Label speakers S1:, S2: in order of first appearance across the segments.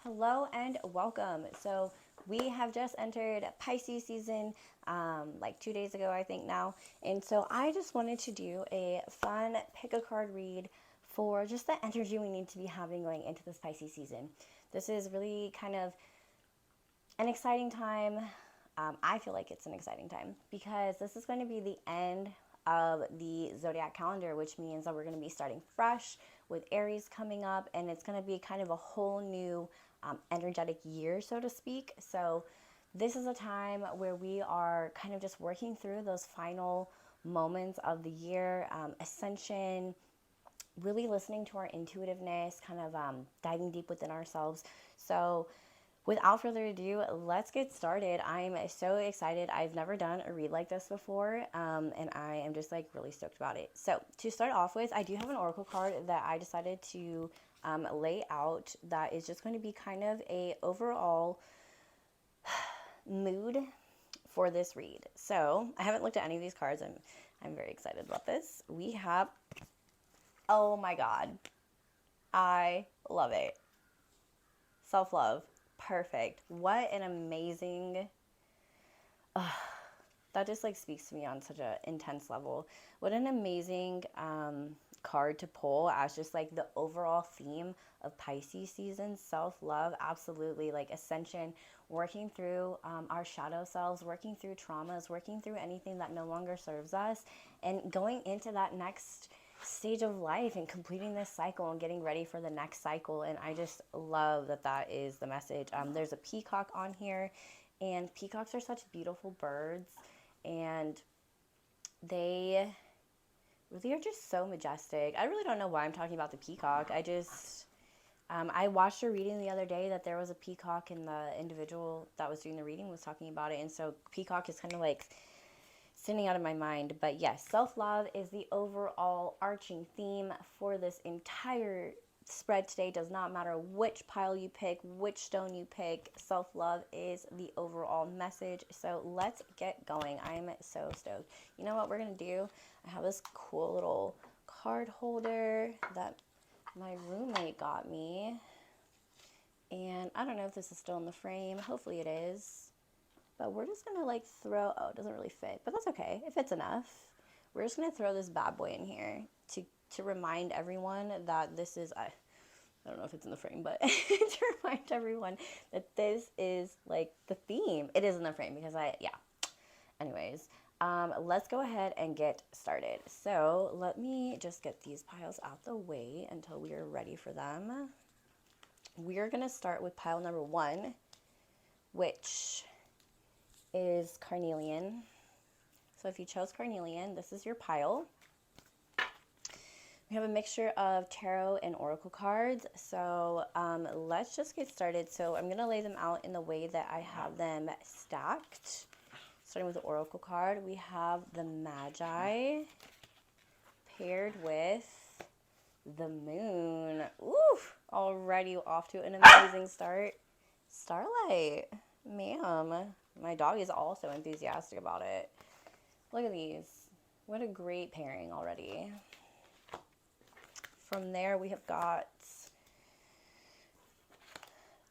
S1: Hello and welcome. So we have just entered Pisces season like 2 days ago, I think now. And so I just wanted to do a fun pick a card read for just the energy we need to be having going into this Pisces season. This is really kind of an exciting time. I feel like it's an exciting time because this is going to be the end of the zodiac calendar, which means that we're going to be starting fresh with Aries coming up, and it's going to be kind of a whole new energetic year, so to speak. So this is a time where we are kind of just working through those final moments of the year, ascension, really listening to our intuitiveness, kind of diving deep within ourselves. So without further ado, let's get started. I'm so excited. I've never done a read like this before, and I am just like really stoked about it. So to start off with, I do have an oracle card that I decided to lay out that is just going to be kind of a overall mood for this read. So I haven't looked at any of these cards. I'm very excited about this. We have, oh my God, I love it. Self-love. Perfect. What an amazing, that just like speaks to me on such an intense level. What an amazing card to pull as just like the overall theme of Pisces season. Self-love, absolutely, like ascension, working through our shadow selves, working through traumas, working through anything that no longer serves us, and going into that next stage of life and completing this cycle and getting ready for the next cycle. And I just love that that is the message. There's a peacock on here, and peacocks are such beautiful birds, and they really are just so majestic. I really don't know why I'm talking about the peacock. I watched a reading the other day that there was a peacock, and the individual that was doing the reading was talking about it, and so peacock is kind of like standing out of my mind. But yes, self-love is the overall arching theme for this entire spread today. Does not matter which pile you pick, which stone you pick, self-love is the overall message. So let's get going. I'm so stoked. You know what we're gonna do? I have this cool little card holder that my roommate got me, and I don't know if this is still in the frame. Hopefully it is. But we're just going to like throw, oh, it doesn't really fit, but that's okay. If it's enough, we're just going to throw this bad boy in here to remind everyone that this is, I don't know if it's in the frame, but to remind everyone that this is like the theme. It is in the frame because anyways, let's go ahead and get started. So let me just get these piles out the way until we are ready for them. We're going to start with pile number 1, which is Carnelian. So if you chose Carnelian, this is your pile. We have a mixture of tarot and oracle cards. So let's just get started. So I'm going to lay them out in the way that I have them stacked. Starting with the oracle card, we have the Magi paired with the Moon. Ooh, already off to an amazing start. Starlight, ma'am. My dog is also enthusiastic about it. Look at these. What a great pairing already. From there, we have got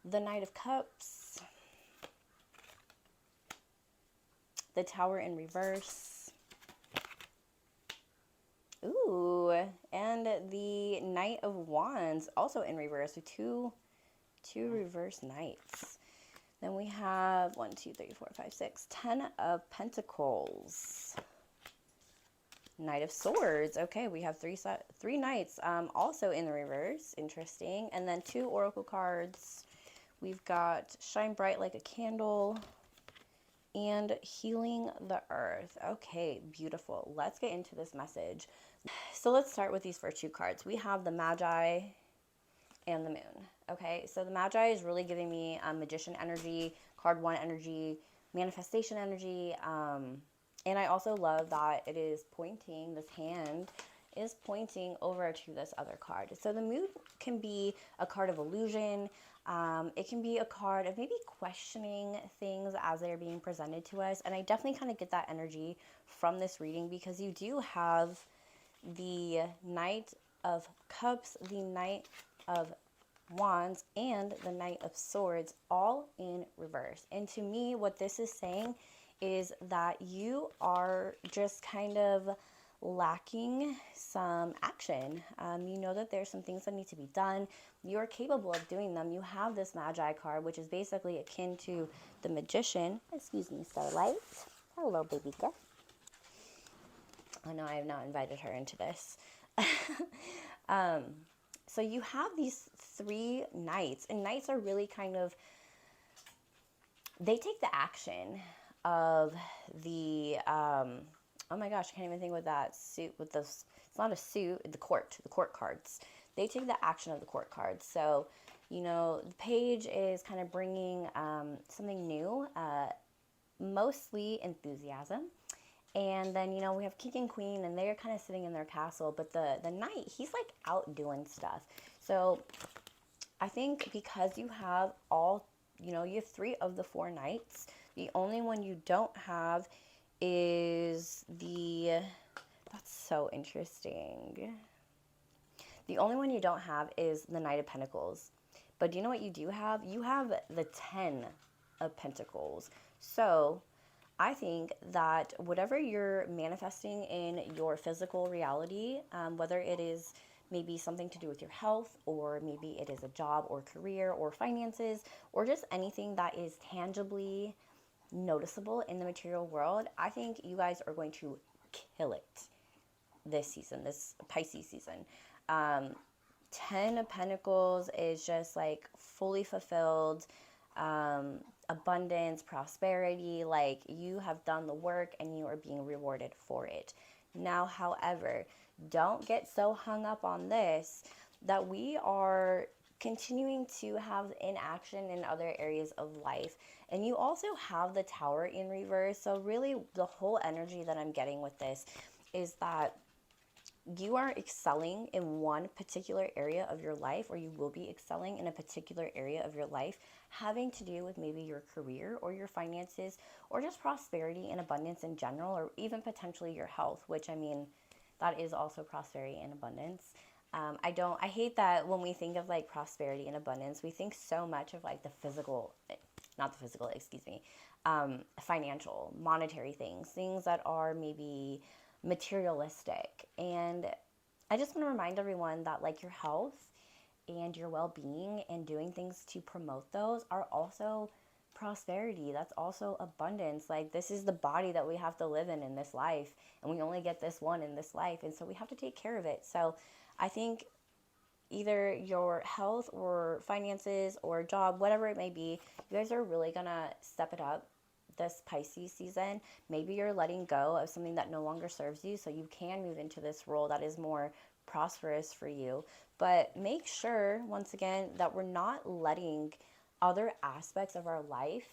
S1: the Knight of Cups, the Tower in reverse, ooh, and the Knight of Wands also in reverse with two reverse knights. Then we have 1, 2, 3, 4, 5, 6, 10 of Pentacles. Knight of Swords. Okay, we have three knights also in the reverse. Interesting. And then 2 oracle cards. We've got Shine Bright Like a Candle and Healing the Earth. Okay, beautiful. Let's get into this message. So let's start with these first 2 cards. We have the Magi and the Moon. Okay, so the Magi is really giving me magician energy, card 1 energy, manifestation energy, and I also love that it is pointing, this hand is pointing over to this other card. So the Moon can be a card of illusion. It can be a card of maybe questioning things as they're being presented to us, and I definitely kind of get that energy from this reading because you do have the Knight of Cups, the Knight of Wands, and the Knight of Swords, all in reverse. And to me, what this is saying is that you are just kind of lacking some action. You know that there's some things that need to be done. You're capable of doing them. You have this Magi card, which is basically akin to the Magician. Excuse me, Starlight. Hello, baby girl. Oh no, I have not invited her into this. So you have these three knights, and knights are really kind of, they take the action of the, oh my gosh, I can't even think with that suit, with this, it's not a suit, the court cards. They take the action of the court cards. So, you know, the page is kind of bringing something new, mostly enthusiasm. And then, you know, we have king and queen, and they're kind of sitting in their castle. But the knight, he's like out doing stuff. So I think because you have all, you know, you have 3 of the 4 knights. The only one you don't have is the, that's so interesting. The only one you don't have is the Knight of Pentacles. But do you know what you do have? You have the 10 of Pentacles. So I think that whatever you're manifesting in your physical reality, whether it is maybe something to do with your health, or maybe it is a job or career or finances, or just anything that is tangibly noticeable in the material world, I think you guys are going to kill it this season, this Pisces season. 10 of Pentacles is just like fully fulfilled, abundance, prosperity, like you have done the work and you are being rewarded for it. Now, however, don't get so hung up on this that we are continuing to have inaction in other areas of life. And you also have the Tower in reverse. So really the whole energy that I'm getting with this is that you are excelling in one particular area of your life, or you will be excelling in a particular area of your life, having to do with maybe your career or your finances, or just prosperity and abundance in general, or even potentially your health, which, I mean, that is also prosperity and abundance. I hate that when we think of like prosperity and abundance, we think so much of like the physical, not the physical, excuse me, financial, monetary things that are maybe materialistic. And I just want to remind everyone that like your health and your well-being and doing things to promote those are also prosperity. That's also abundance. Like, this is the body that we have to live in this life, and we only get this one in this life, and so we have to take care of it. So I think either your health or finances or job, whatever it may be, you guys are really gonna step it up this Pisces season. Maybe you're letting go of something that no longer serves you, so you can move into this role that is more prosperous for you. But make sure, once again, that we're not letting other aspects of our life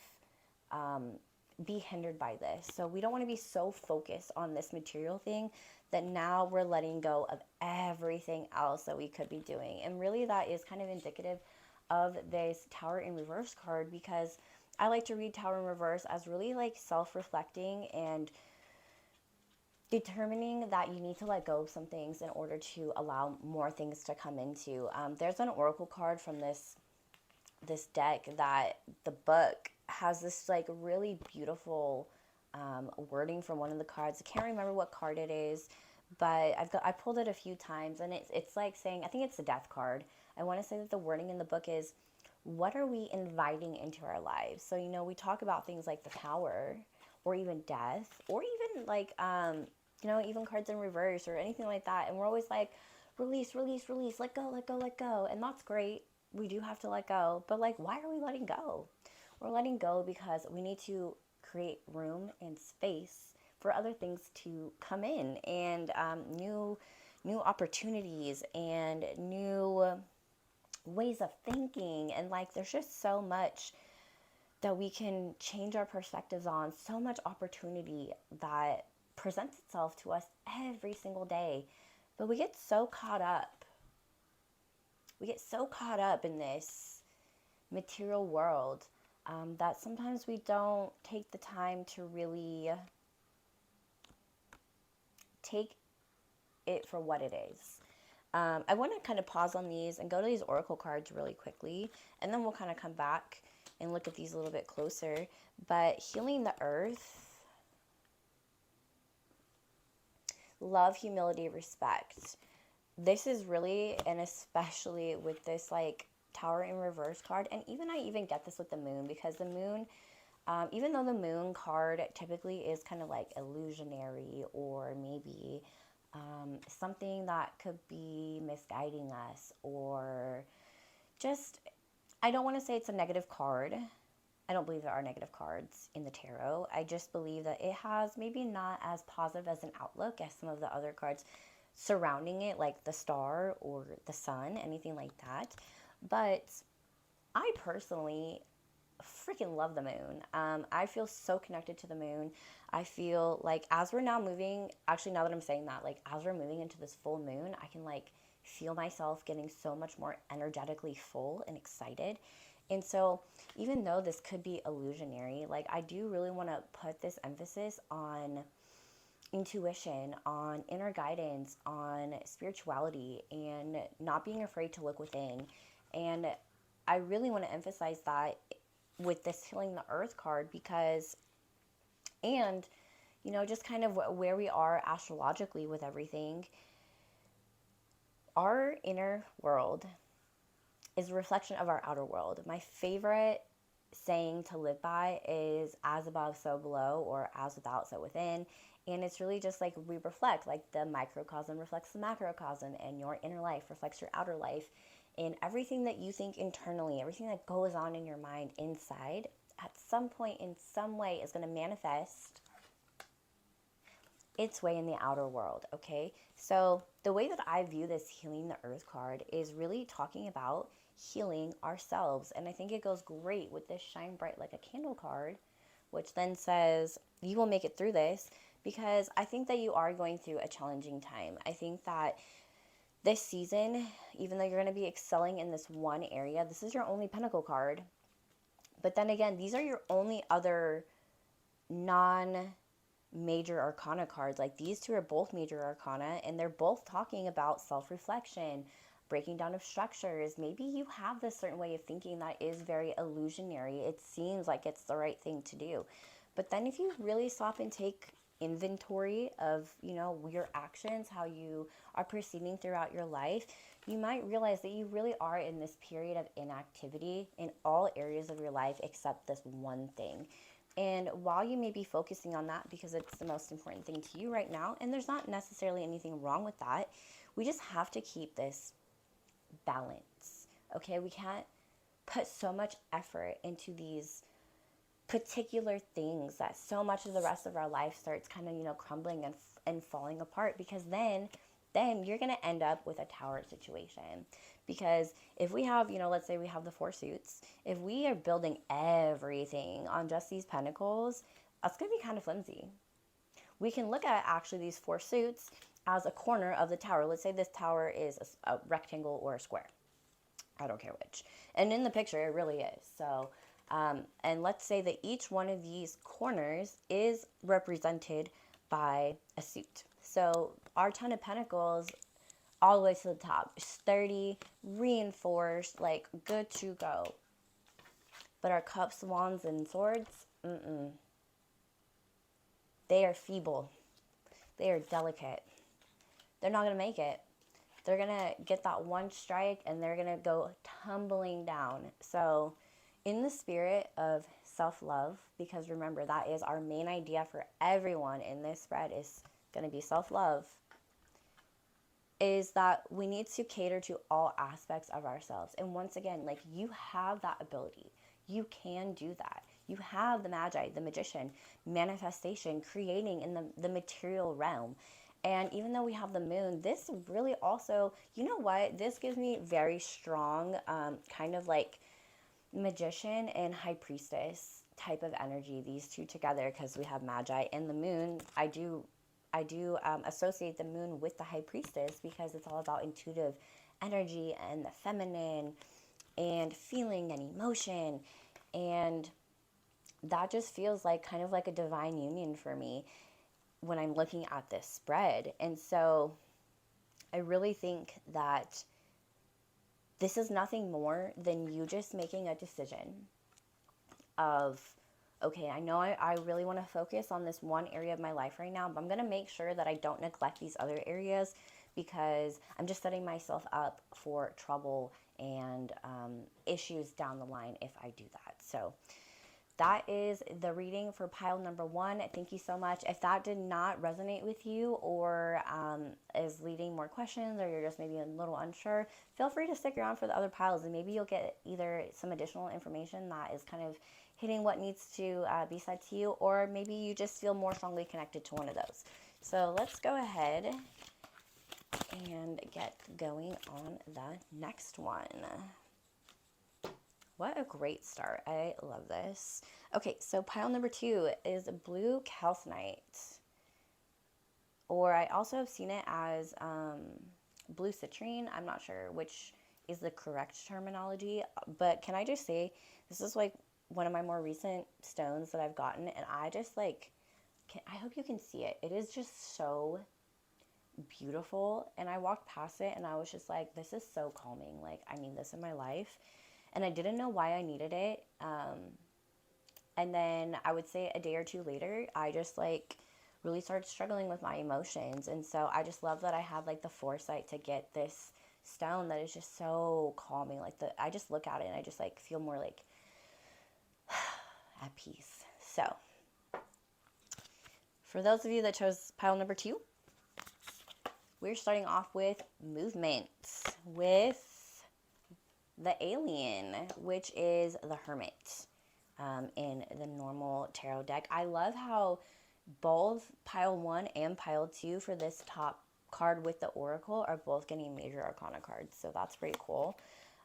S1: be hindered by this. So we don't want to be so focused on this material thing that now we're letting go of everything else that we could be doing. And really that is kind of indicative of this Tower in reverse card, because I like to read Tower in reverse as really like self-reflecting and determining that you need to let go of some things in order to allow more things to come into. There's an oracle card from this deck that the book has this like really beautiful wording from one of the cards. I can't remember what card it is, but I pulled it a few times, and it's like saying, I think it's the Death card. I want to say that the wording in the book is, what are we inviting into our lives? So, you know, we talk about things like the Tower, or even death, or even like, you know, even cards in reverse or anything like that. And we're always like, release, release, release, let go, let go, let go. And that's great. We do have to let go. But like, why are we letting go? We're letting go because we need to create room and space for other things to come in, and new opportunities and new ways of thinking. And like, there's just so much that we can change our perspectives on, so much opportunity that presents itself to us every single day. But we get so caught up. We get so caught up in this material world that sometimes we don't take the time to really take it for what it is. I want to kind of pause on these and go to these oracle cards really quickly, and then we'll kind of come back and look at these a little bit closer. But healing the earth, love, humility, respect. This is really, and especially with this like Tower in reverse card, and I even get this with the moon, because the moon, even though the moon card typically is kind of like illusionary, or maybe something that could be misguiding us, or just, I don't want to say it's a negative card. I don't believe there are negative cards in the tarot. I just believe that it has maybe not as positive as an outlook as some of the other cards surrounding it, like the star or the sun, anything like that. But I personally freaking love the moon. I feel so connected to the moon. I feel like as we're now moving, actually, now that I'm saying that, like as we're moving into this full moon, I can like feel myself getting so much more energetically full and excited. And so, even though this could be illusionary, like I do really want to put this emphasis on intuition, on inner guidance, on spirituality, and not being afraid to look within. And I really want to emphasize that with this healing the earth card, because, and just kind of where we are astrologically with everything, our inner world is a reflection of our outer world. My favorite saying to live by is as above, so below, or as without, so within. And it's really just like we reflect, like the microcosm reflects the macrocosm, and your inner life reflects your outer life. And everything that you think internally, everything that goes on in your mind inside, at some point in some way is going to manifest its way in the outer world, okay? So the way that I view this healing the earth card is really talking about healing ourselves. And I think it goes great with this shine bright like a candle card, which then says you will make it through this, because I think that you are going through a challenging time. I think that this season, even though you're going to be excelling in this one area, this is your only pentacle card. But then again, these are your only other non-major arcana cards. Like these two are both major arcana, and they're both talking about self-reflection, breaking down of structures. Maybe you have this certain way of thinking that is very illusionary. It seems like it's the right thing to do. But then if you really stop and take inventory of, your actions, how you are proceeding throughout your life, you might realize that you really are in this period of inactivity in all areas of your life except this one thing. And while you may be focusing on that because it's the most important thing to you right now, and there's not necessarily anything wrong with that, we just have to keep this balance, okay? We can't put so much effort into these particular things that so much of the rest of our life starts kind of, crumbling and falling apart, because then you're going to end up with a tower situation. Because if we have, let's say we have the 4 suits, if we are building everything on just these pentacles, that's going to be kind of flimsy. We can look at actually these 4 suits as a corner of the tower. Let's say this tower is a rectangle or a square. I don't care which. And in the picture, it really is. So, and let's say that each one of these corners is represented by a suit. So our 10 of pentacles all the way to the top, sturdy, reinforced, like good to go. But our cups, wands, and swords, they are feeble. They are delicate. They're not going to make it. They're going to get that one strike and they're going to go tumbling down. So in the spirit of self-love, because remember, that is our main idea for everyone in this spread, is going to be self-love, is that we need to cater to all aspects of ourselves. And once again, like, you have that ability. You can do that. You have the magi, the magician, manifestation, creating in the material realm. And even though we have the moon, this really also, you know what? This gives me very strong kind of like magician and high priestess type of energy, these two together, because we have magi and the moon. I do associate the moon with the high priestess because it's all about intuitive energy and the feminine and feeling and emotion. And that just feels like kind of like a divine union for me when I'm looking at this spread. And so I really think that this is nothing more than you just making a decision of, okay, I know I really want to focus on this one area of my life right now, but I'm going to make sure that I don't neglect these other areas because I'm just setting myself up for trouble and issues down the line if I do that. So that is the reading for pile number 1. Thank you so much. If that did not resonate with you or is leading more questions, or you're just maybe a little unsure, feel free to stick around for the other piles, and maybe you'll get either some additional information that is kind of hitting what needs to be said to you, or maybe you just feel more strongly connected to one of those. So let's go ahead and get going on the next one. What a great start. I love this. Okay, so pile number 2 is blue calcite. Or I also have seen it as blue citrine. I'm not sure which is the correct terminology. But can I just say, this is like one of my more recent stones that I've gotten. And I just like, I hope you can see it. It is just so beautiful. And I walked past it and I was just like, this is so calming. Like, I need this in my life. And I didn't know why I needed it. And then I would say a day or two later, I just like really started struggling with my emotions. And so I just love that I had like the foresight to get this stone that is just so calming. Like I just look at it and I just like feel more like at peace. So for those of you that chose pile number 2, we're starting off with movement with the alien, which is the Hermit in the normal tarot deck. I love how both pile 1 and pile 2 for this top card with the Oracle are both getting major arcana cards. So that's pretty cool.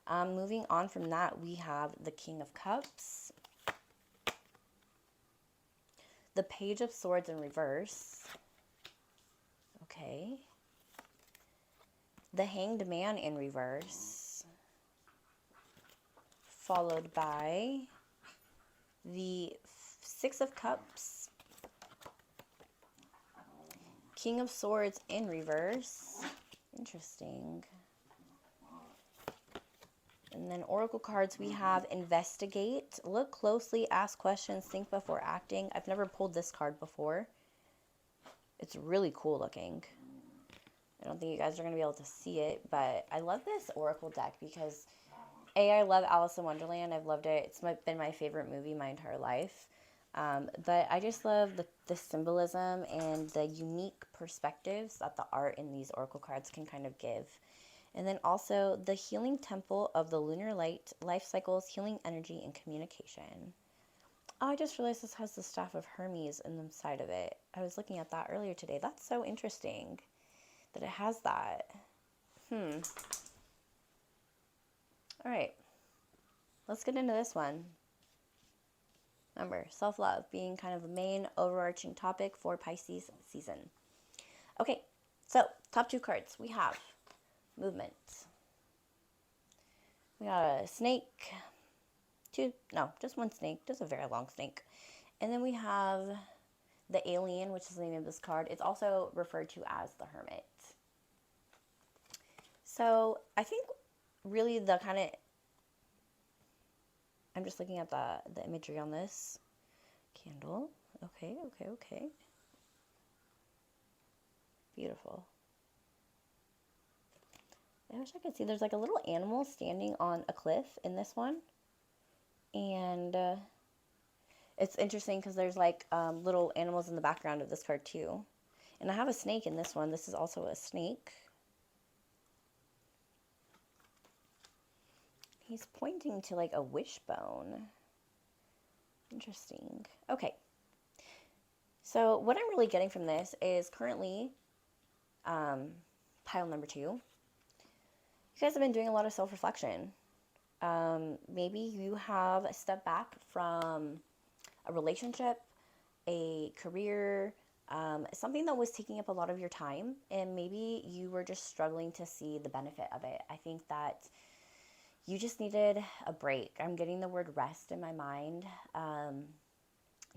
S1: Moving on from that, we have the King of Cups, the Page of Swords in reverse. Okay. The Hanged Man in reverse, followed by the 6 of Cups, King of Swords in reverse. Interesting. And then Oracle cards, we have Investigate, Look Closely, Ask Questions, Think Before Acting. I've never pulled this card before. It's really cool looking. I don't think you guys are going to be able to see it, but I love this Oracle deck because I love Alice in Wonderland. I've loved it. It's been my favorite movie my entire life. But I just love the symbolism and the unique perspectives that the art in these Oracle cards can kind of give. And then also the Healing Temple of the Lunar Light, Life Cycles, Healing Energy, and Communication. Oh, I just realized this has the Staff of Hermes in the side of it. I was looking at that earlier today. That's so interesting that it has that. All right, let's get into this one. Remember, self-love being kind of the main overarching topic for Pisces season. Okay, so top 2 cards. We have movement. We got a snake. Just one snake, just a very long snake. And then we have the alien, which is the name of this card. It's also referred to as the Hermit. So I think really the kind of, I'm just looking at the imagery on this candle. Okay. Beautiful. I wish I could see. There's like a little animal standing on a cliff in this one. And it's interesting because there's like little animals in the background of this card too. And I have a snake in this one. This is also a snake. He's pointing to like a wishbone. Interesting. Okay. So what I'm really getting from this is currently pile number 2. You guys have been doing a lot of self-reflection. Maybe you have stepped back from a relationship, a career, something that was taking up a lot of your time, and maybe you were just struggling to see the benefit of it. I think that you just needed a break. I'm getting the word rest in my mind.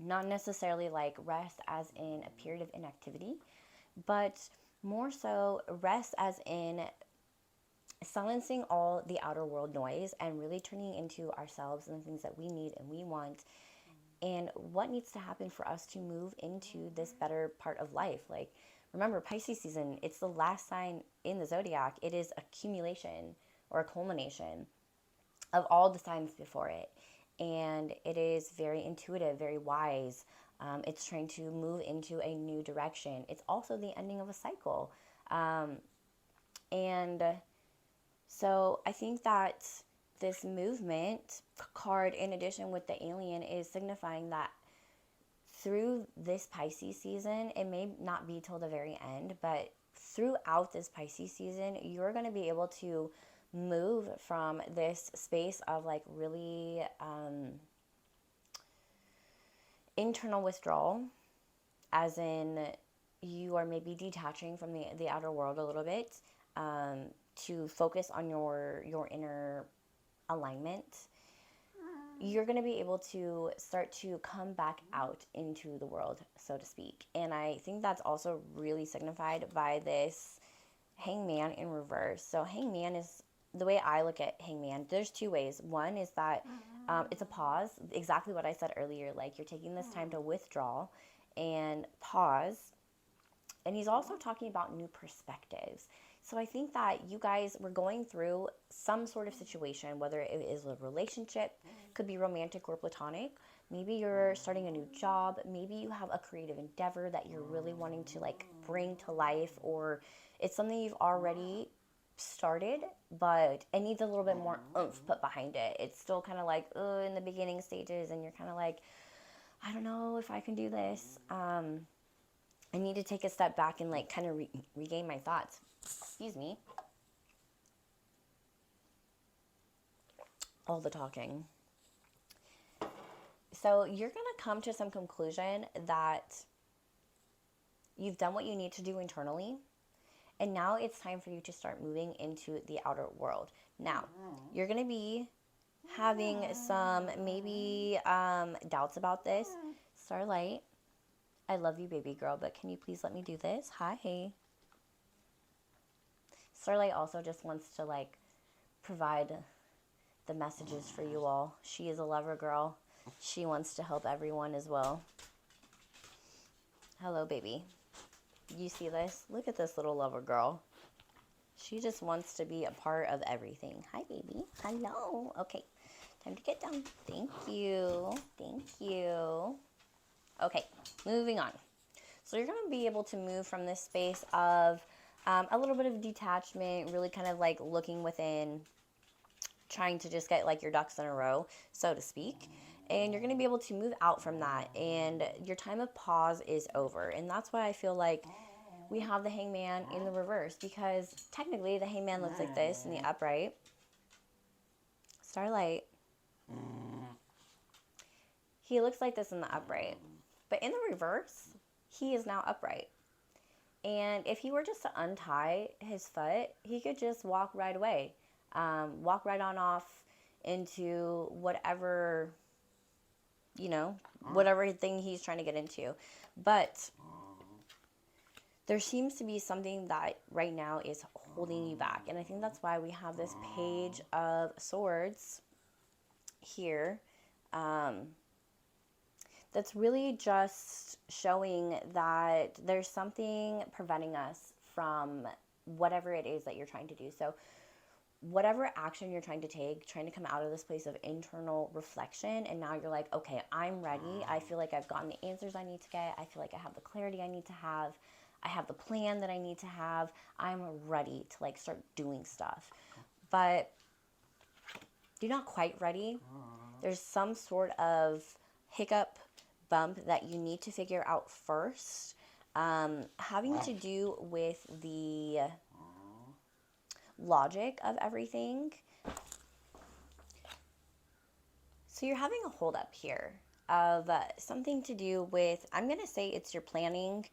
S1: Not necessarily like rest as in a period of inactivity, but more so rest as in silencing all the outer world noise and really turning into ourselves and the things that we need and we want and what needs to happen for us to move into this better part of life. Like, remember, Pisces season, it's the last sign in the zodiac. It is accumulation or a culmination of all the signs before it. And it is very intuitive, very wise. It's trying to move into a new direction. It's also the ending of a cycle. And so I think that this movement card, in addition with the alien, is signifying that through this Pisces season, it may not be till the very end, but throughout this Pisces season, you're going to be able to move from this space of like really internal withdrawal, as in you are maybe detaching from the outer world a little bit, to focus on your inner alignment. You're going to be able to start to come back out into the world, so to speak. And I think that's also really signified by this hangman in reverse. So hangman is, the way I look at hangman, there's two ways. One is that it's a pause, exactly what I said earlier, like you're taking this time to withdraw and pause. And he's also talking about new perspectives. So I think that you guys were going through some sort of situation, whether it is a relationship, could be romantic or platonic. Maybe you're starting a new job. Maybe you have a creative endeavor that you're really wanting to like bring to life, or it's something you've already started, but it needs a little bit more oomph put behind it. It's still kind of like in the beginning stages, and you're kind of like, I don't know if I can do this. I need to take a step back and like kind of regain my thoughts. Excuse me. All the talking. So you're going to come to some conclusion that you've done what you need to do internally. And now it's time for you to start moving into the outer world. Now, you're going to be having some maybe doubts about this. Starlight, I love you, baby girl, but can you please let me do this? Hi. Starlight also just wants to like provide the messages for you all. She is a lover girl. She wants to help everyone as well. Hello, baby. You see this? Look at this little lover girl. She just wants to be a part of everything. Hi, baby. Hello. Okay, time to get down. Thank you. Thank you. Okay, moving on. So you're going to be able to move from this space of a little bit of detachment, really kind of like looking within, trying to just get like your ducks in a row, so to speak. And you're going to be able to move out from that. And your time of pause is over. And that's why I feel like we have the hangman in the reverse, because technically the hangman looks like this in the upright. Starlight. He looks like this in the upright. But in the reverse, he is now upright. And if he were just to untie his foot, he could just walk right away. Walk right on off into whatever, whatever thing he's trying to get into. But there seems to be something that right now is holding you back. And I think that's why we have this Page of Swords here. That's really just showing that there's something preventing us from whatever it is that you're trying to do. So whatever action you're trying to take, trying to come out of this place of internal reflection, and now you're like, okay, I'm ready. I feel like I've gotten the answers I need to get. I feel like I have the clarity I need to have. I have the plan that I need to have. I'm ready to like start doing stuff. But you're not quite ready. There's some sort of hiccup, bump that you need to figure out first, having to do with the logic of everything. So you're having a hold up here of something to do with, I'm going to say it's your planning,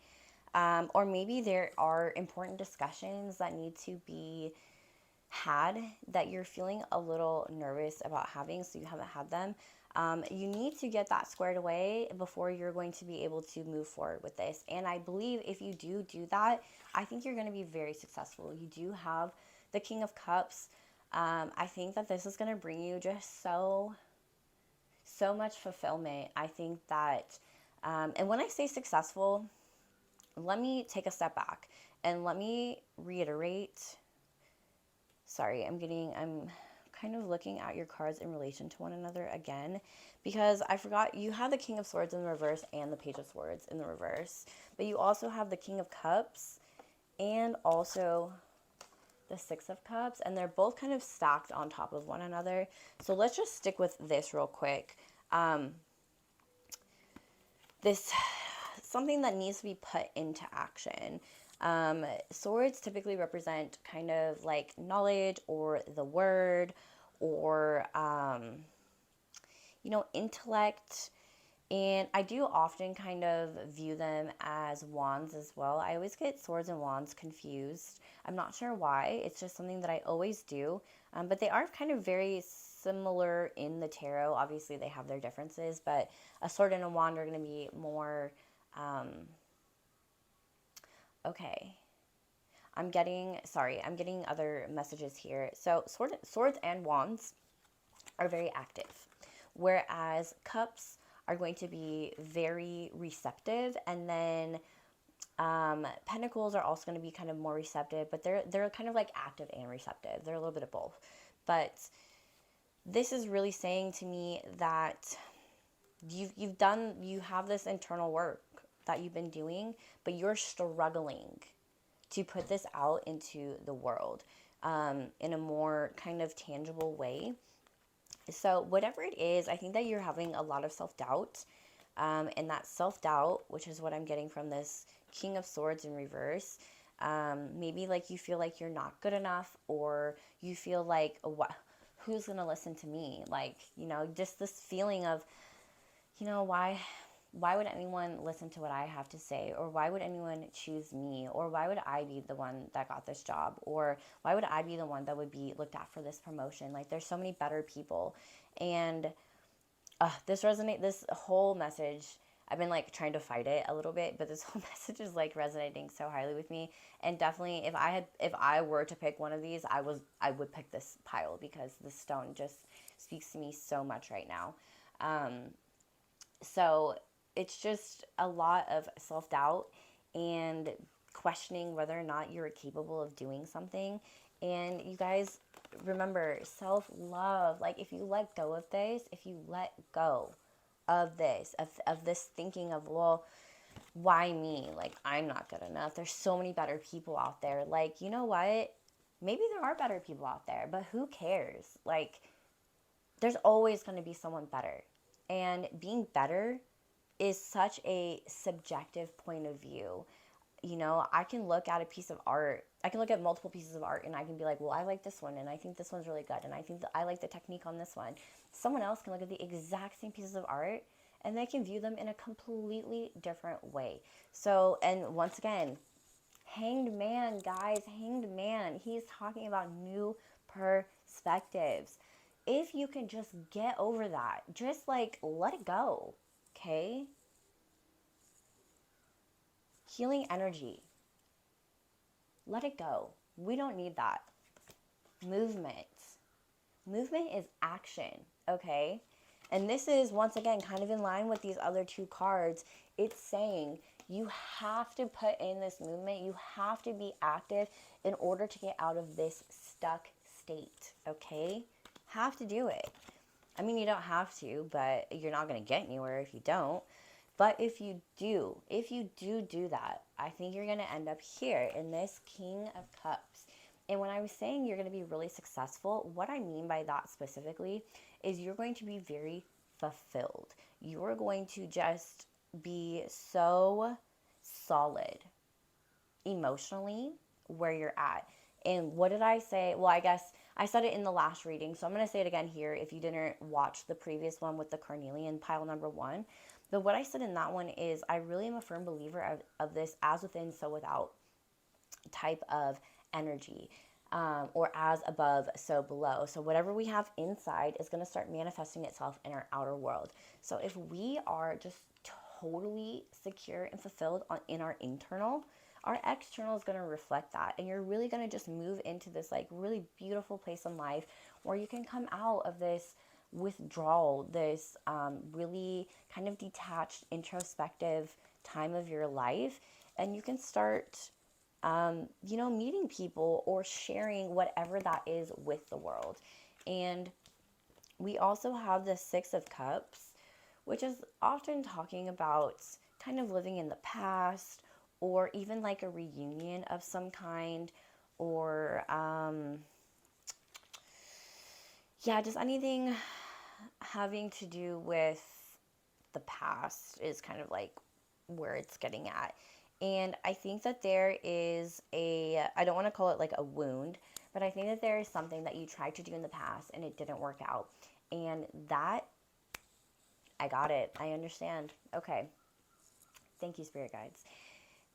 S1: or maybe there are important discussions that need to be had that you're feeling a little nervous about having, so you haven't had them, you need to get that squared away before you're going to be able to move forward with this. And I believe if you do that, I think you're going to be very successful. You do have the King of Cups. I think that this is going to bring you just so much fulfillment. I think that, and when I say successful, let me take a step back and let me reiterate. Sorry, I'm kind of looking at your cards in relation to one another again, because I forgot you have the King of Swords in the reverse and the Page of Swords in the reverse, but you also have the King of Cups and also the Six of Cups, and they're both kind of stacked on top of one another. So let's just stick with this real quick. This something that needs to be put into action. Swords typically represent kind of like knowledge or the word or, intellect. And I do often kind of view them as wands as well. I always get swords and wands confused. I'm not sure why. It's just something that I always do. But they are kind of very similar in the tarot. Obviously, they have their differences, but a sword and a wand are going to be more... okay. I'm getting other messages here. So swords and wands are very active, whereas cups are going to be very receptive, and then pentacles are also going to be kind of more receptive, but they're kind of like active and receptive. They're a little bit of both. But this is really saying to me that you have this internal work that you've been doing, but you're struggling to put this out into the world in a more kind of tangible way. So whatever it is, I think that you're having a lot of self-doubt. And that self-doubt, which is what I'm getting from this King of Swords in reverse, maybe like you feel like you're not good enough, or you feel like, who's going to listen to me? Like, just this feeling of, why would anyone listen to what I have to say? Or why would anyone choose me? Or why would I be the one that got this job? Or why would I be the one that would be looked at for this promotion? Like, there's so many better people. And this whole message, I've been like trying to fight it a little bit, but this whole message is like resonating so highly with me. And definitely if I were to pick one of these, I would pick this pile, because this stone just speaks to me so much right now. So it's just a lot of self-doubt and questioning whether or not you're capable of doing something. And you guys, remember, self-love. Like, if you let go of this, if you let go of this, of this thinking of, well, why me? Like, I'm not good enough. There's so many better people out there. Like, you know what? Maybe there are better people out there, but who cares? Like, there's always going to be someone better. And being better is such a subjective point of view. I can look at a piece of art. I can look at multiple pieces of art, and I can be like, well, I like this one, and I think this one's really good, and I think that I like the technique on this one. Someone else can look at the exact same pieces of art, and they can view them in a completely different way. So, and once again, Hanged Man, guys, Hanged Man. He's talking about new perspectives. If you can just get over that, just like let it go, okay? Healing energy. Let it go. We don't need that. Movement. Movement is action, okay? And this is, once again, kind of in line with these other two cards. It's saying you have to put in this movement. You have to be active in order to get out of this stuck state, okay? Have to do it. I mean, you don't have to, but you're not going to get anywhere if you don't. But if you do that, I think you're going to end up here in this King of Cups. And when I was saying you're going to be really successful, what I mean by that specifically is you're going to be very fulfilled. You're going to just be so solid emotionally where you're at. And what did I say? Well, I guess I said it in the last reading, so I'm going to say it again here if you didn't watch the previous one with the Carnelian pile number 1. But what I said in that one is I really am a firm believer of this as within, so without type of energy. or as above, so below. So whatever we have inside is going to start manifesting itself in our outer world. So if we are just totally secure and fulfilled in our internal, our external is going to reflect that. And you're really going to just move into this like really beautiful place in life where you can come out of this withdrawal, this really kind of detached, introspective time of your life. And you can start meeting people or sharing whatever that is with the world. And we also have the Six of Cups, which is often talking about kind of living in the past or even like a reunion of some kind or, just anything having to do with the past is kind of like where it's getting at. And I think that there is I don't want to call it like a wound, but I think that there is something that you tried to do in the past and it didn't work out. And that, I got it. I understand. Okay. Thank you, Spirit Guides.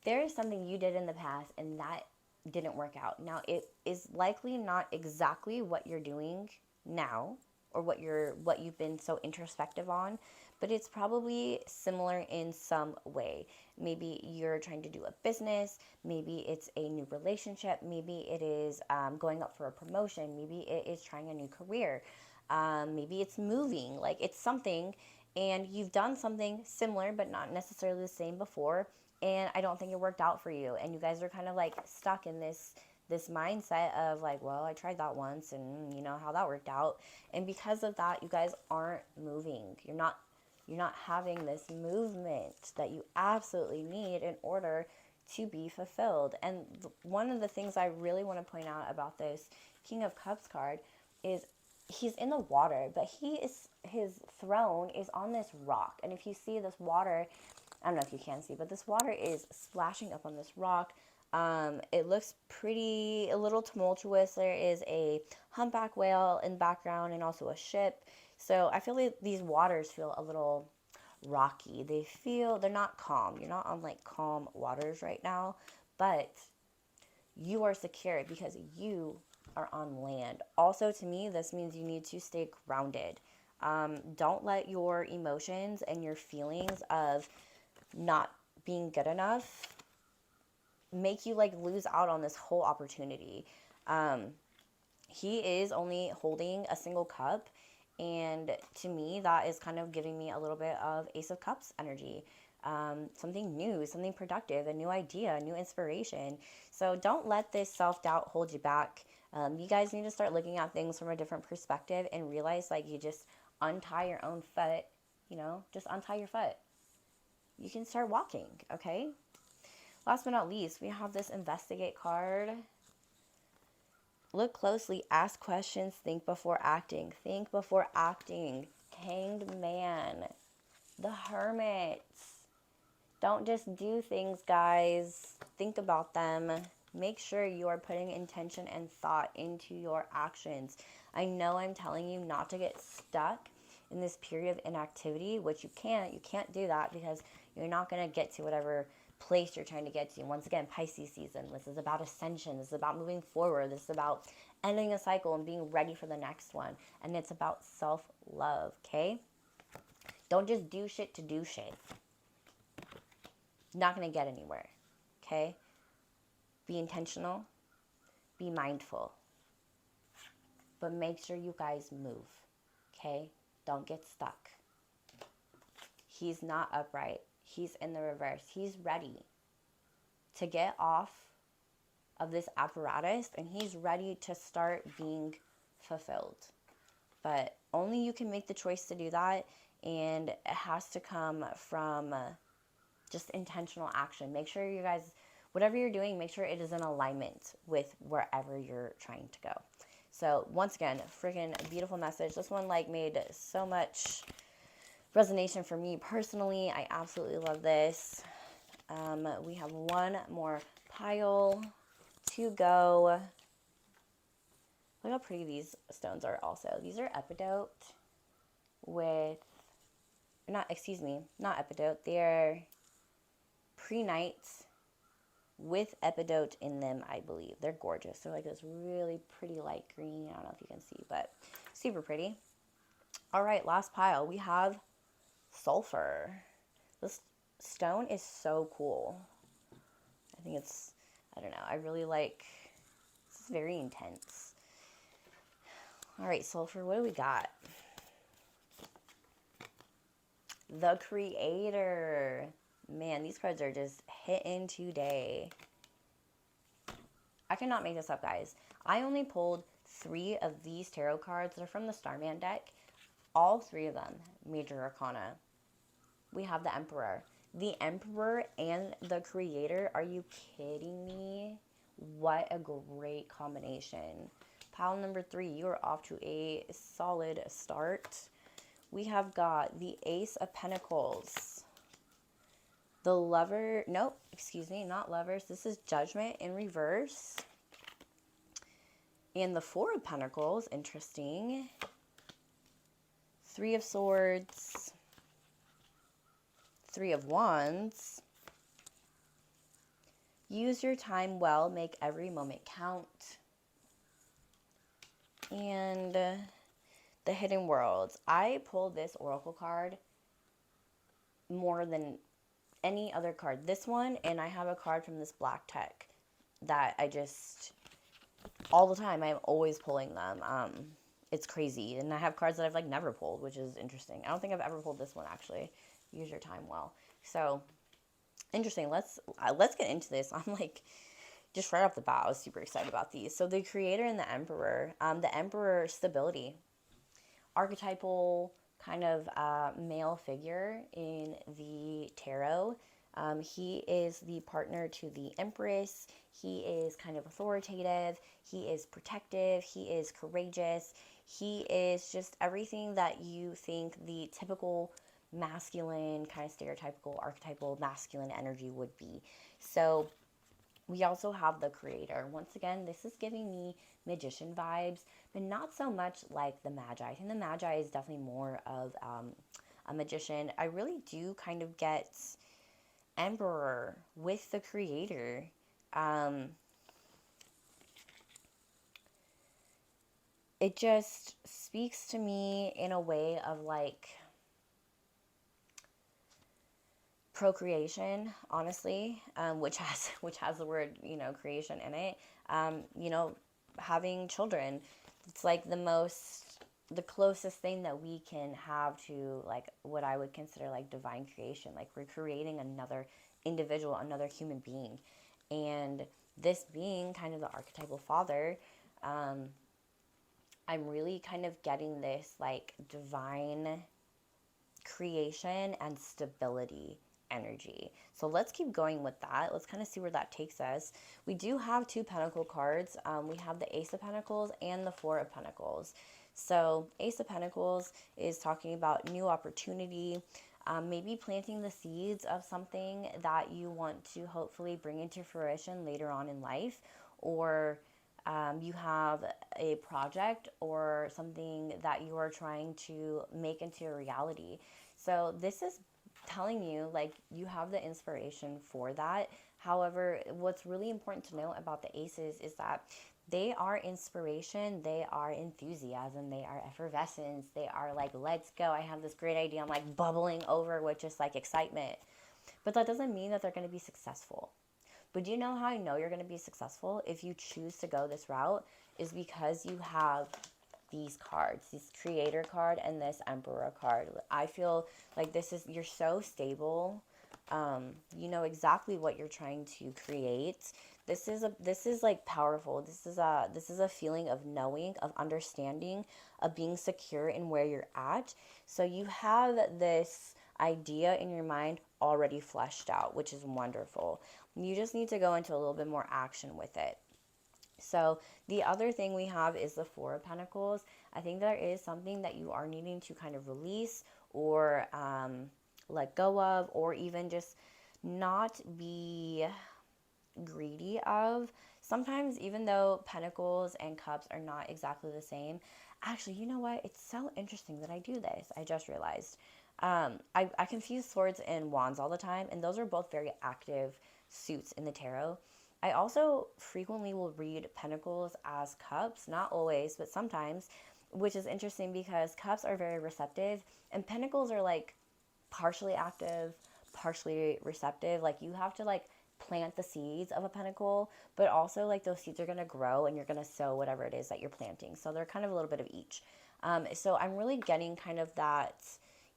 S1: There is something you did in the past and that didn't work out. Now, it is likely not exactly what you're doing now or what you've been so introspective on, but it's probably similar in some way. Maybe you're trying to do a business, maybe it's a new relationship, maybe it is going up for a promotion, maybe it is trying a new career, maybe it's moving, like it's something, and you've done something similar but not necessarily the same before, and I don't think it worked out for you, and you guys are kind of like stuck in this mindset of like, well, I tried that once and you know how that worked out. And because of that, you guys aren't moving. You're not having this movement that you absolutely need in order to be fulfilled. And one of the things I really want to point out about this King of Cups card is he's in the water, but his throne is on this rock. And if you see this water, I don't know if you can see, but this water is splashing up on this rock. It looks a little tumultuous. There is a humpback whale in the background and also a ship. So I feel like these waters feel a little rocky. They're not calm. You're not on like calm waters right now, but you are secure because you are on land. Also, to me, this means you need to stay grounded. Don't let your emotions and your feelings of not being good enough make you like lose out on this whole opportunity. He is only holding a single cup, and to me that is kind of giving me a little bit of Ace of Cups energy. Something new, something productive, a new idea, a new inspiration. So don't let this self-doubt hold you back. You guys need to start looking at things from a different perspective and realize like you just untie your own foot, just untie your foot. You can start walking, okay? Last but not least, we have this Investigate card. Look closely, ask questions, think before acting. Think before acting. Hanged Man. The Hermit. Don't just do things, guys. Think about them. Make sure you are putting intention and thought into your actions. I know I'm telling you not to get stuck in this period of inactivity, which you can't. You can't do that because you're not going to get to whatever place you're trying to get to. Once again, Pisces season. This is about ascension. This is about moving forward. This is about ending a cycle and being ready for the next one. And it's about self-love, okay? Don't just do shit to do shit. Not going to get anywhere, okay? Be intentional. Be mindful. But make sure you guys move, okay? Don't get stuck. He's not upright. He's in the reverse. He's ready to get off of this apparatus and he's ready to start being fulfilled. But only you can make the choice to do that, and it has to come from just intentional action. Make sure you guys, whatever you're doing, make sure it is in alignment with wherever you're trying to go. So once again, freaking beautiful message. This one like made so much resonation for me personally. I absolutely love this. We have one more pile to go. Look how pretty these stones are also. These are epidote with, not epidote, they're prehnite with epidote in them, I believe. They're gorgeous. They're like this really pretty light green. I don't know if you can see, but super pretty. All right, last pile. We have sulfur. This stone is so cool. I think it's, I don't know, I really like, it's very intense. All right, sulfur, what do we got? The Creator. Man, these cards are just hitting today. I cannot make this up, guys. I only pulled 3 of these tarot cards. They're from the Starman deck. All 3 of them, Major Arcana. We have the Emperor. The Emperor and the Creator. Are you kidding me? What a great combination. Pile number 3, you are off to a solid start. We have got the Ace of Pentacles. The Lover, nope, excuse me, not Lovers. This is Judgment in reverse. And the Four of Pentacles, interesting. 3 of Swords. 3 of Wands. Use your time well, make every moment count. And the Hidden Worlds. I pulled this Oracle card more than any other card. This one, and I have a card from this black tech that I just, all the time, I'm always pulling them. It's crazy. And I have cards that I've like never pulled, which is interesting. I don't think I've ever pulled this one, actually. Use your time well. So, interesting. Let's get into this. I'm like, just right off the bat, I was super excited about these. So the Creator and the Emperor. The Emperor, stability. Archetypal kind of male figure in the tarot. He is the partner to the Empress. He is kind of authoritative. He is protective. He is courageous. He is just everything that you think the typical masculine, kind of stereotypical, archetypal masculine energy would be. So we also have the Creator. Once again, this is giving me magician vibes, but not so much like the Magi. I think the Magi is definitely more of a magician. I really do kind of get Emperor with the Creator. It just speaks to me in a way of like procreation, honestly, which has the word, creation in it. Having children, it's like the closest thing that we can have to like what I would consider like divine creation. Like we're creating another individual, another human being, and this being kind of the archetypal father. I'm really kind of getting this like divine creation and stability energy. So let's keep going with that. Let's kind of see where that takes us. We do have 2 Pentacle cards. We have the Ace of Pentacles and the Four of Pentacles. So Ace of Pentacles is talking about new opportunity, maybe planting the seeds of something that you want to hopefully bring into fruition later on in life, or you have a project or something that you are trying to make into a reality. So this is telling you like you have the inspiration for that. However, what's really important to know about the aces is that they are inspiration, they are enthusiasm, they are effervescence, they are like, let's go, I have this great idea, I'm like bubbling over with just like excitement. But that doesn't mean that they're going to be successful. But do you know how I know you're going to be successful if you choose to go this route? Is because you have these cards, this Creator card and this Emperor card. I feel like you're so stable. You know exactly what you're trying to create. This is like powerful. This is a feeling of knowing, of understanding, of being secure in where you're at. So you have this idea in your mind already fleshed out, which is wonderful. You just need to go into a little bit more action with it. So the other thing we have is the Four of Pentacles. I think there is something that you are needing to kind of release or let go of, or even just not be greedy of. Sometimes, even though Pentacles and Cups are not exactly the same, actually, you know what? It's so interesting that I do this. I just realized. I confuse Swords and Wands all the time, and those are both very active suits in the tarot. I also frequently will read pentacles as cups, not always, but sometimes, which is interesting because cups are very receptive and pentacles are like partially active, partially receptive. Like you have to like plant the seeds of a pentacle, but also like those seeds are going to grow and you're going to sow whatever it is that you're planting. So they're kind of a little bit of each. So I'm really getting kind of that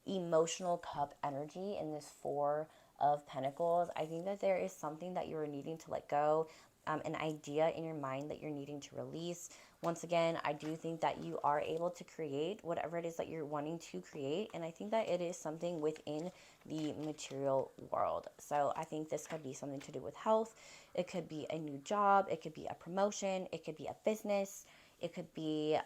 S1: emotional cup energy in this Four of Pentacles. I think that there is something that you're needing to let go, an idea in your mind that you're needing to release. Once again, I do think that you are able to create whatever it is that you're wanting to create. And I think that it is something within the material world. So I think this could be something to do with health. It could be a new job. It could be a promotion. It could be a business. It could be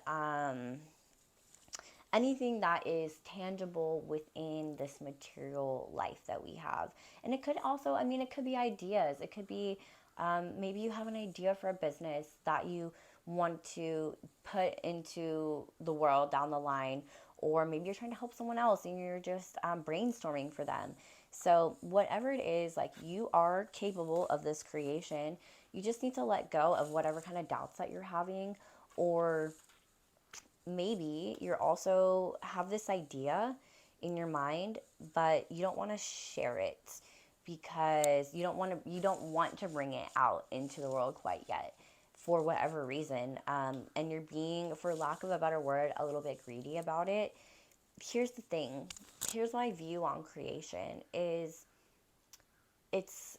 S1: anything that is tangible within this material life that we have. And it could also, I mean, it could be ideas. It could be maybe you have an idea for a business that you want to put into the world down the line, or maybe you're trying to help someone else and you're just brainstorming for them. So, whatever it is, like you are capable of this creation. You just need to let go of whatever kind of doubts that you're having, or maybe you're also have this idea in your mind, but you don't want to share it because you don't want to bring it out into the world quite yet for whatever reason, and you're being, for lack of a better word, a little bit greedy about it. Here's the thing. Here's my view on creation is it's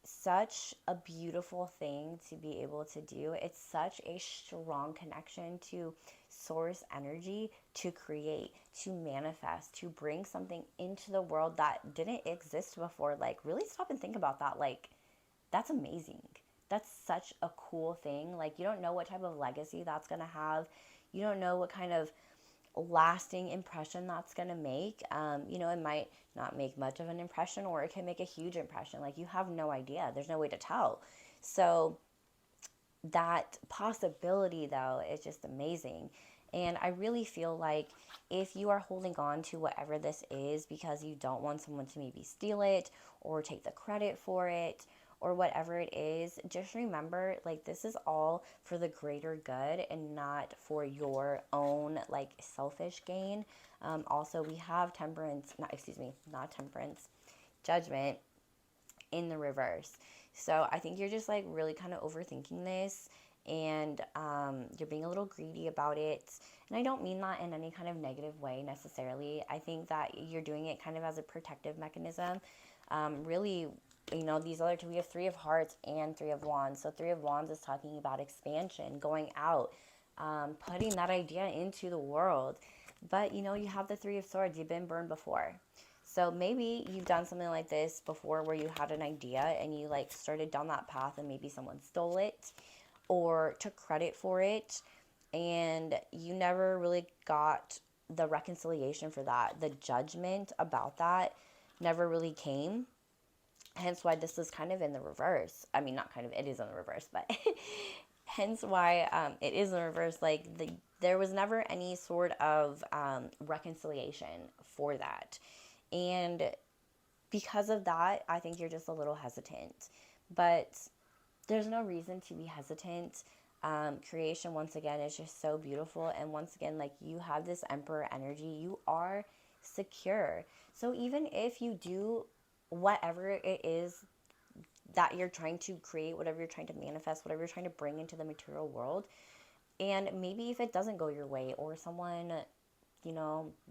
S1: such a beautiful thing to be able to do. It's such a strong connection to source energy, to create, to manifest, to bring something into the world that didn't exist before. Like, really stop and think about that. Like, that's amazing. That's such a cool thing. Like, you don't know what type of legacy that's going to have. You don't know what kind of lasting impression that's going to make. It might not make much of an impression, or it can make a huge impression. Like, you have no idea. There's no way to tell. So that possibility, though, is just amazing. And I really feel like if you are holding on to whatever this is because you don't want someone to maybe steal it or take the credit for it or whatever it is, just remember, like, this is all for the greater good and not for your own, like, selfish gain. Also, we have not temperance, judgment in the reverse. So I think you're just like really kind of overthinking this, and you're being a little greedy about it. And I don't mean that in any kind of negative way necessarily. I think that you're doing it kind of as a protective mechanism. Really, these other two, we have Three of Hearts and Three of Wands. So Three of Wands is talking about expansion, going out, putting that idea into the world. But you have the Three of Swords. You've been burned before. So maybe you've done something like this before where you had an idea and you like started down that path and maybe someone stole it or took credit for it, and you never really got the reconciliation for that. The judgment about that never really came. Hence why this is kind of in the reverse. I mean, not kind of, it is in the reverse, but hence why it is in the reverse. Like, there was never any sort of reconciliation for that. And because of that, I think you're just a little hesitant. But there's no reason to be hesitant. Creation, once again, is just so beautiful. And once again, like, you have this Emperor energy. You are secure. So even if you do whatever it is that you're trying to create, whatever you're trying to manifest, whatever you're trying to bring into the material world, and maybe if it doesn't go your way, or someone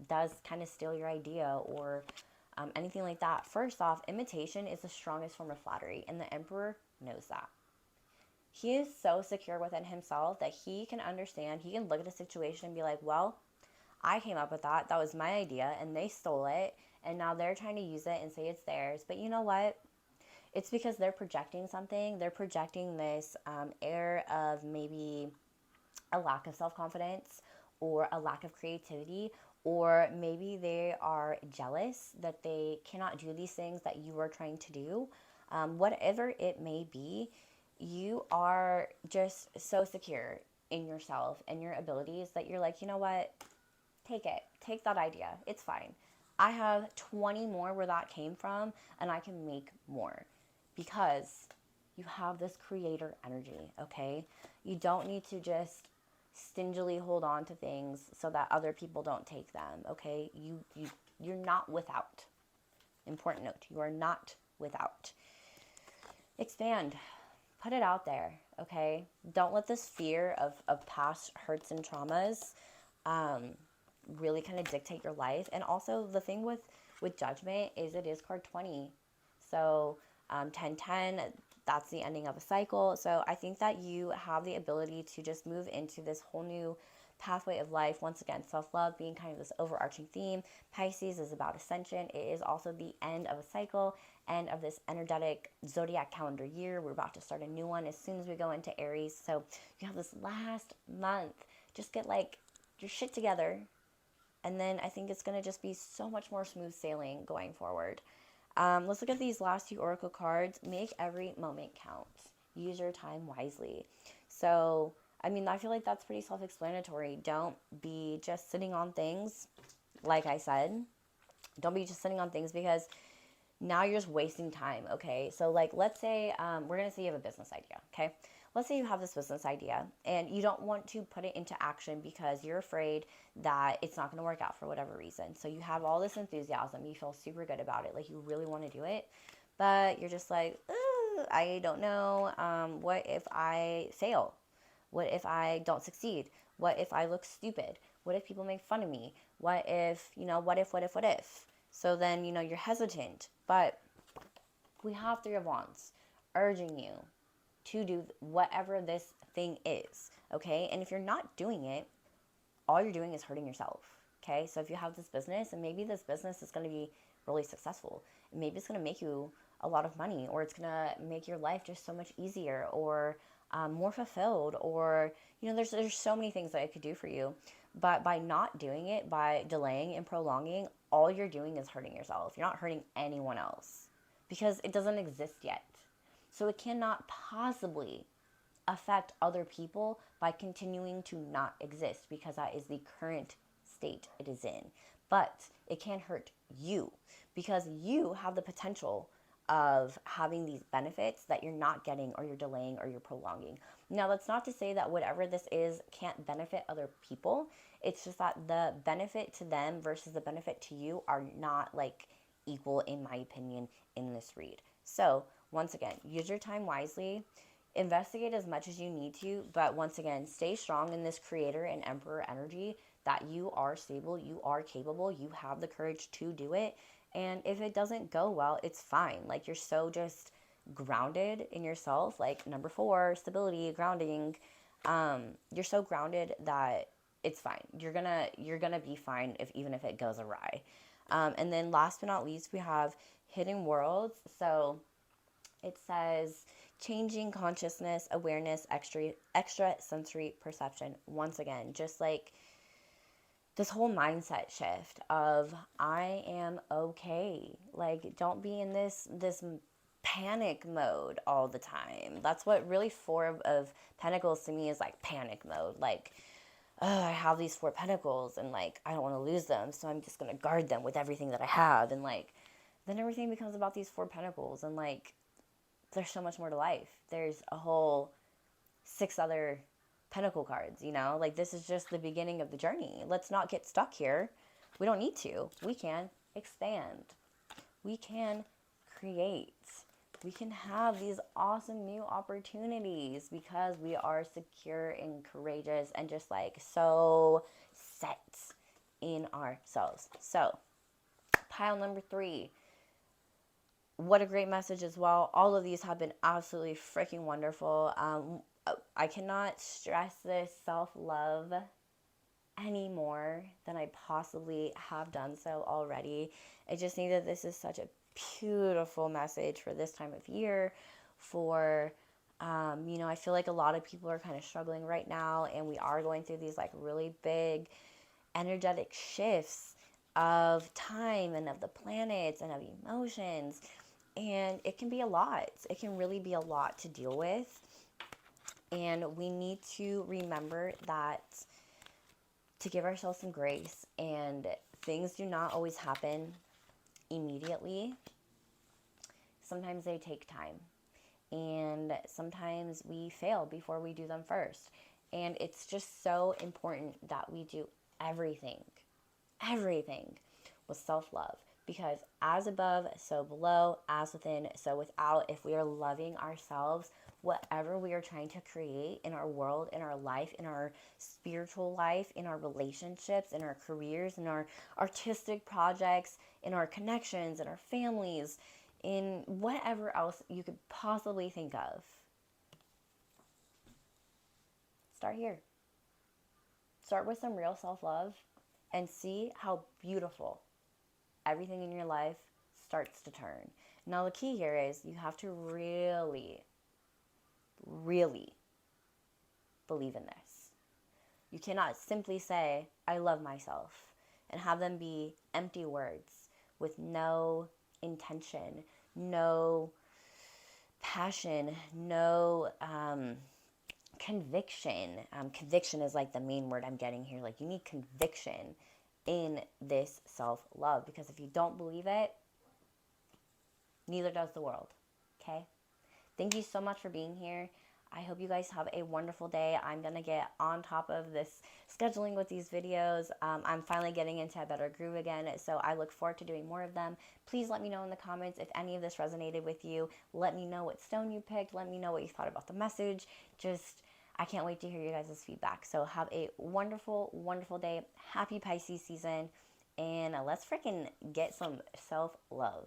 S1: does kind of steal your idea, or anything like that. First off, imitation is the strongest form of flattery, and the Emperor knows that. He is so secure within himself that he can understand, he can look at a situation and be like, well, I came up with that. That was my idea, and they stole it, and now they're trying to use it and say it's theirs. But you know what? It's because they're projecting something. They're projecting this air of maybe a lack of self-confidence or a lack of creativity, or maybe they are jealous that they cannot do these things that you are trying to do. Whatever it may be, you are just so secure in yourself and your abilities that you're like, you know what? Take it. Take that idea. It's fine. I have 20 more where that came from, and I can make more because You have this creator energy, okay? You don't need to just stingily hold on to things so that other people don't take them, okay? You're not without. Important note, you are not without. Expand. Put it out there, okay? Don't let this fear of past hurts and traumas really kind of dictate your life. And also the thing with judgment is it is card 20. So 1010, that's the ending of a cycle. So I think that you have the ability to just move into this whole new pathway of life. Once again, self-love being kind of this overarching theme. Pisces is about ascension. It is also the end of a cycle, end of this energetic zodiac calendar year. We're about to start a new one as soon as we go into Aries. So you have this last month. Just get like your shit together. And then I think it's going to just be so much more smooth sailing going forward. Let's look at these last two oracle cards. Make every moment count. Use your time wisely. So, I mean, I feel like that's pretty self-explanatory. Don't be just sitting on things, like I said. Don't be just sitting on things because now you're just wasting time, okay? So, like, let's say we're going to say you have a business idea, okay? Let's say you have this business idea and you don't want to put it into action because you're afraid that it's not going to work out for whatever reason. So you have all this enthusiasm. You feel super good about it. Like you really want to do it. But you're just like, I don't know. What if I fail? What if I don't succeed? What if I look stupid? What if people make fun of me? What if, what if? So then, you're hesitant. But we have Three of Wands urging you to do whatever this thing is, okay? And if you're not doing it, all you're doing is hurting yourself, okay? So if you have this business, and maybe this business is going to be really successful, and maybe it's going to make you a lot of money, or it's going to make your life just so much easier, or more fulfilled, or, there's so many things that it could do for you. But by not doing it, by delaying and prolonging, all you're doing is hurting yourself. You're not hurting anyone else because it doesn't exist yet. So it cannot possibly affect other people by continuing to not exist because that is the current state it is in. But it can hurt you because you have the potential of having these benefits that you're not getting, or you're delaying, or you're prolonging. Now, that's not to say that whatever this is can't benefit other people. It's just that the benefit to them versus the benefit to you are not like equal, in my opinion, in this read. So once again, use your time wisely, investigate as much as you need to, but once again, stay strong in this creator and emperor energy that you are stable, you are capable, you have the courage to do it. And if it doesn't go well, it's fine. Like, you're so just grounded in yourself. Like, number 4, stability, grounding. You're so grounded that it's fine. You're gonna be fine even if it goes awry. And then last but not least, we have hidden worlds. So it says changing consciousness, awareness, extra sensory perception. Once again, just like this whole mindset shift of I am okay. Like, don't be in this panic mode all the time. That's what really 4 of Pentacles to me is, like panic mode. Like, oh, I have these 4 Pentacles and like I don't want to lose them, so I'm just gonna guard them with everything that I have. And like then everything becomes about these 4 Pentacles, and like there's so much more to life. There's a whole 6 other Pentacle cards, like this is just the beginning of the journey. Let's not get stuck here. We don't need to. We can expand. We can create. We can have these awesome new opportunities because we are secure and courageous and just like so set in ourselves. So, pile number 3. What a great message as well. All of these have been absolutely freaking wonderful. I cannot stress this self-love any more than I possibly have done so already. I just think that this is such a beautiful message for this time of year. For, I feel like a lot of people are kind of struggling right now, and we are going through these like really big energetic shifts of time and of the planets and of emotions. And it can be a lot. It can really be a lot to deal with. And we need to remember that to give ourselves some grace, and things do not always happen immediately. Sometimes they take time. And sometimes we fail before we do them first. And it's just so important that we do everything, everything with self love. Because as above, so below, as within, so without, if we are loving ourselves, whatever we are trying to create in our world, in our life, in our spiritual life, in our relationships, in our careers, in our artistic projects, in our connections, in our families, in whatever else you could possibly think of, start here. Start with some real self love and see how beautiful everything in your life starts to turn. Now, the key here is you have to really, really believe in this. You cannot simply say, I love myself, and have them be empty words with no intention, no passion, no conviction. Conviction is like the main word I'm getting here. Like, you need conviction in this self-love, because if you don't believe it, neither does the world. Okay? Thank you so much for being here. I hope you guys have a wonderful day. I'm going to get on top of this scheduling with these videos. I'm finally getting into a better groove again, so I look forward to doing more of them. Please let me know in the comments if any of this resonated with you. Let me know what stone you picked. Let me know what you thought about the message. I can't wait to hear you guys' feedback. So have a wonderful, wonderful day. Happy Pisces season. And let's freaking get some self-love.